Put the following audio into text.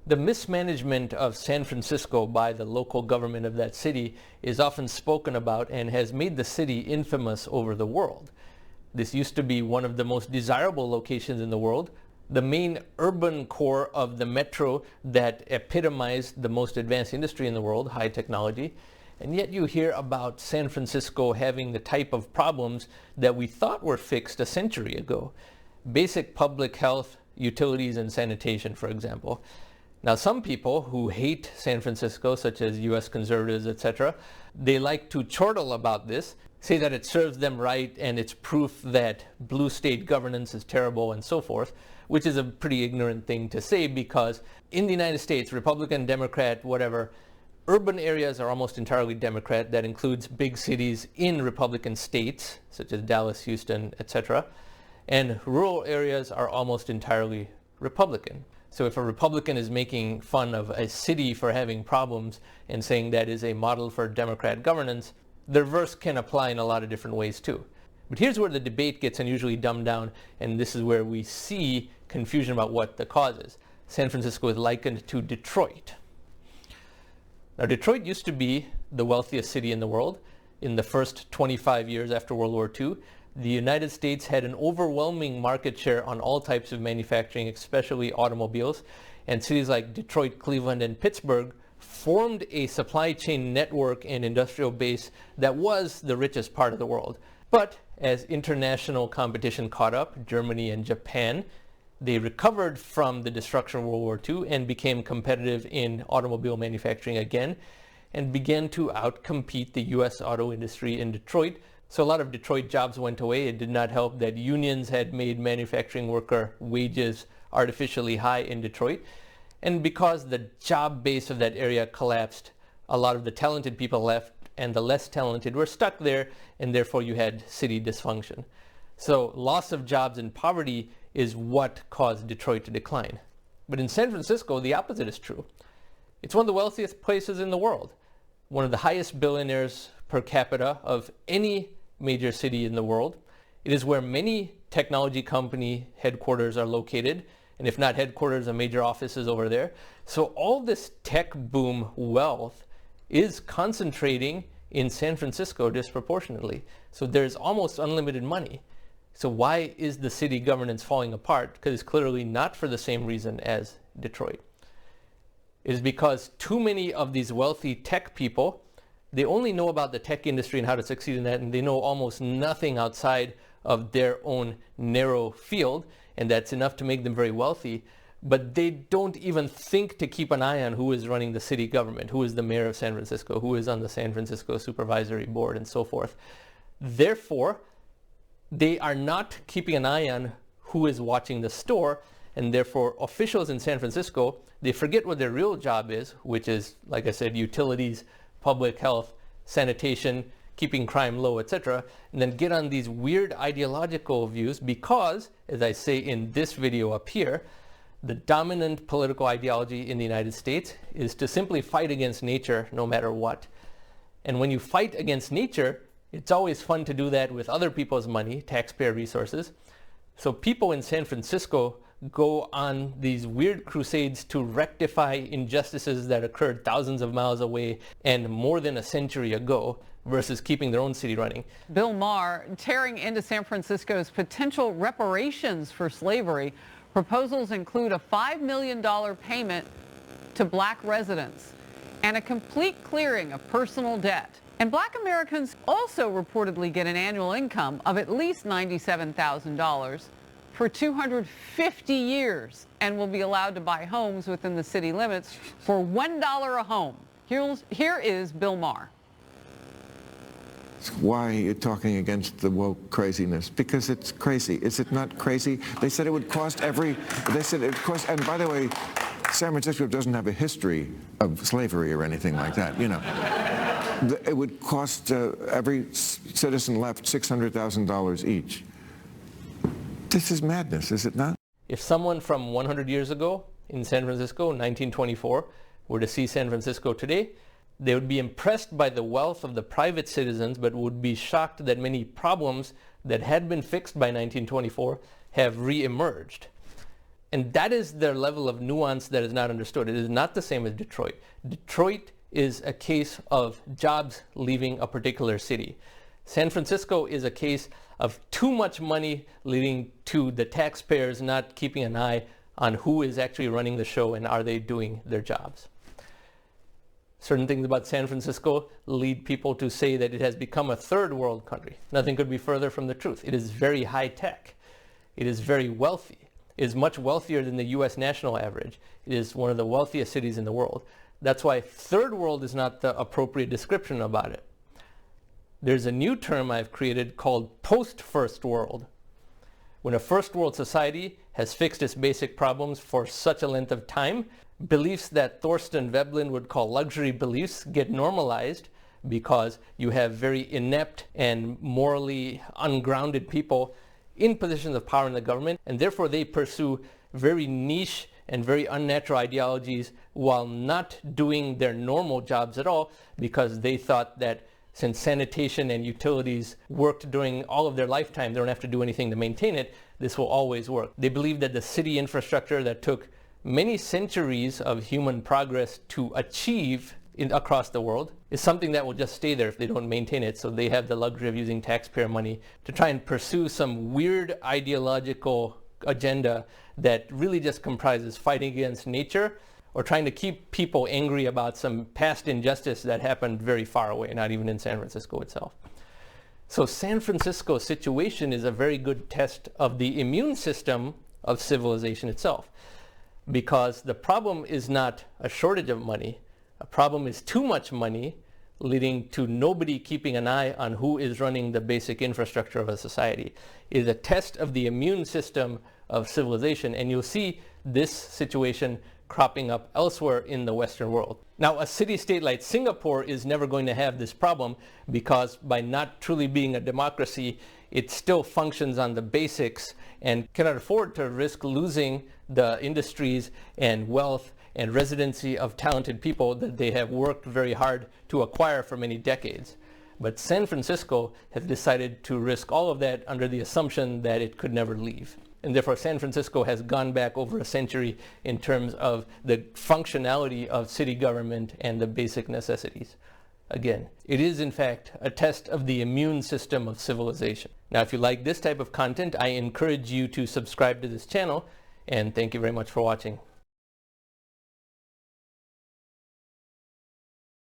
The mismanagement of San Francisco by the local government of that city is often spoken about and has made the city infamous over the world. This used to be one of the most desirable locations in the world, the main urban core of the metro that epitomized the most advanced industry in the world, high technology. And yet you hear about San Francisco having the type of problems that we thought were fixed a century ago. Basic public health, utilities, and sanitation, for example. Now, some people who hate San Francisco, such as US conservatives, etc., they like to chortle about this, say that it serves them right and it's proof that blue state governance is terrible and so forth, which is a pretty ignorant thing to say because in the United States, Republican, Democrat, whatever, urban areas are almost entirely Democrat. That includes big cities in Republican states, such as Dallas, Houston, etc., and rural areas are almost entirely Republican. So if a Republican is making fun of a city for having problems and saying that is a model for Democrat governance, the reverse can apply in a lot of different ways too. But here's where the debate gets unusually dumbed down, and this is where we see confusion about what the cause is. San Francisco is likened to Detroit. Now, Detroit used to be the wealthiest city in the world. In the first 25 years after World War II, the United States had an overwhelming market share on all types of manufacturing, especially automobiles, and cities like Detroit, Cleveland, and Pittsburgh formed a supply chain network and industrial base that was the richest part of the world. But as international competition caught up, Germany and Japan, they recovered from the destruction of World War II and became competitive in automobile manufacturing again and began to outcompete the US auto industry in Detroit. So a lot of Detroit jobs went away. It did not help that unions had made manufacturing worker wages artificially high in Detroit. And because the job base of that area collapsed, a lot of the talented people left and the less talented were stuck there, and therefore you had city dysfunction. So loss of jobs and poverty is what caused Detroit to decline. But in San Francisco, the opposite is true. It's one of the wealthiest places in the world, one of the highest billionaires per capita of any major city in the world. It is where many technology company headquarters are located, and if not headquarters, a major office is over there. So all this tech boom wealth is concentrating in San Francisco disproportionately. So there's almost unlimited money. So why is the city governance falling apart? Because it's clearly not for the same reason as Detroit. It is because too many of these wealthy tech people, they only know about the tech industry and how to succeed in that, and they know almost nothing outside of their own narrow field, and that's enough to make them very wealthy. But they don't even think to keep an eye on who is running the city government, who is the mayor of San Francisco, who is on the San Francisco Supervisory Board, and so forth. Therefore, they are not keeping an eye on who is watching the store, and therefore officials in San Francisco, they forget what their real job is, which is, like I said, utilities, public health, sanitation, keeping crime low, etc., and then get on these weird ideological views because, as I say in this video up here, the dominant political ideology in the United States is to simply fight against nature no matter what. And when you fight against nature, it's always fun to do that with other people's money, taxpayer resources. So people in San Francisco go on these weird crusades to rectify injustices that occurred thousands of miles away and more than a century ago versus keeping their own city running. Bill Maher tearing into San Francisco's potential reparations for slavery. Proposals include a $5 million payment to black residents and a complete clearing of personal debt. And black Americans also reportedly get an annual income of at least $97,000 for 250 years and will be allowed to buy homes within the city limits for $1 a home. Here is Bill Maher. Why are you talking against the woke craziness? Because it's crazy. Is it not crazy? They said it would cost and by the way, San Francisco doesn't have a history of slavery or anything like that, you know. It would cost every citizen left $600,000 each. This is madness, is it not? If someone from 100 years ago in San Francisco, 1924, were to see San Francisco today, they would be impressed by the wealth of the private citizens, but would be shocked that many problems that had been fixed by 1924 have re-emerged. And that is their level of nuance that is not understood. It is not the same as Detroit. Detroit is a case of jobs leaving a particular city. San Francisco is a case of too much money leading to the taxpayers not keeping an eye on who is actually running the show and are they doing their jobs. Certain things about San Francisco lead people to say that it has become a third world country. Nothing could be further from the truth. It is very high tech. It is very wealthy. It is much wealthier than the US national average. It is one of the wealthiest cities in the world. That's why third world is not the appropriate description about it. There's a new term I've created called post-first world. When a first world society has fixed its basic problems for such a length of time, beliefs that Thorstein Veblen would call luxury beliefs get normalized because you have very inept and morally ungrounded people in positions of power in the government, and therefore they pursue very niche and very unnatural ideologies while not doing their normal jobs at all, because they thought that since sanitation and utilities worked during all of their lifetime, they don't have to do anything to maintain it, this will always work. They believe that the city infrastructure that took many centuries of human progress to achieve across the world is something that will just stay there if they don't maintain it. So they have the luxury of using taxpayer money to try and pursue some weird ideological agenda that really just comprises fighting against nature or trying to keep people angry about some past injustice that happened very far away, not even in San Francisco itself. So San Francisco's situation is a very good test of the immune system of civilization itself, because the problem is not a shortage of money. A problem is too much money, leading to nobody keeping an eye on who is running the basic infrastructure of a society. It is a test of the immune system of civilization, and you'll see this situation cropping up elsewhere in the Western world. Now, a city-state like Singapore is never going to have this problem because by not truly being a democracy, it still functions on the basics and cannot afford to risk losing the industries and wealth and residency of talented people that they have worked very hard to acquire for many decades. But San Francisco has decided to risk all of that under the assumption that it could never leave. And therefore, San Francisco has gone back over a century in terms of the functionality of city government and the basic necessities. Again, it is in fact a test of the immune system of civilization. Now, if you like this type of content, I encourage you to subscribe to this channel, and thank you very much for watching.